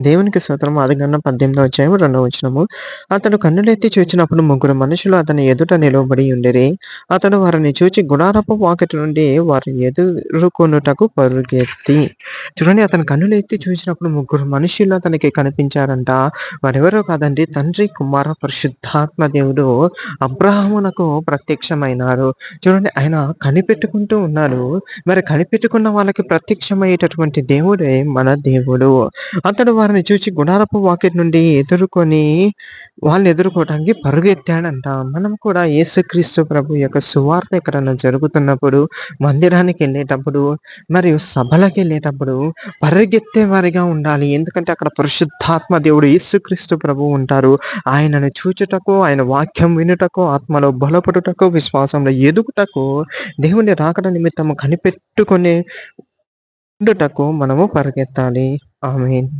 దేవునికి స్తోత్రం. ఆదికాండం 18 అధ్యాయం 2 వచనము. అతడు కన్నులెత్తి చూచినప్పుడు ముగ్గురు మనుషులు అతని ఎదుట నిలువబడి ఉండిరి. అతడు వారిని చూచి గుడారపు వాకిట నుండి వారిని ఎదుర్కొనుటకు పరుగెత్తి చూడండి, అతను కన్నులెత్తి చూసినప్పుడు ముగ్గురు మనుషులు అతనికి కనిపించారంట. వారెవరో కాదండి, తండ్రి, కుమార, పరిశుద్ధాత్మ దేవుడు అబ్రాహామునకు ప్రత్యక్షమైనారు. చూడండి, ఆయన కనిపెట్టుకుంటూ ఉన్నాడు. మరి కనిపెట్టుకున్న వాళ్ళకి ప్రత్యక్షమయ్యేటటువంటి దేవుడే మన దేవుడు. అతడు వారిని చూచి గుడారపు వాకిటి నుండి వాళ్ళని ఎదుర్కోవటానికి పరుగెత్తాడంట. మనం కూడా యేసుక్రీస్తు ప్రభు యొక్క సువార్త ఎక్కడన్నా జరుగుతున్నప్పుడు, మందిరానికెళ్ళేటప్పుడు, మరియు సభలకెళ్ళేటప్పుడు పరిగెత్తే వారిగా ఉండాలి. ఎందుకంటే అక్కడ పరిశుద్ధాత్మ దేవుడు యేసుక్రీస్తు ప్రభువు ఉంటారు. ఆయనను చూచుటకు, ఆయన వాక్యం వినుటకు, ఆత్మలో బలపడుటకు, విశ్వాసంలో ఎదుగుటకు, దేవుని రాకడ నిమిత్తము కనిపెట్టుకొని ఉండుటకు మనము పరిగెత్తాలి. ఆమేన్.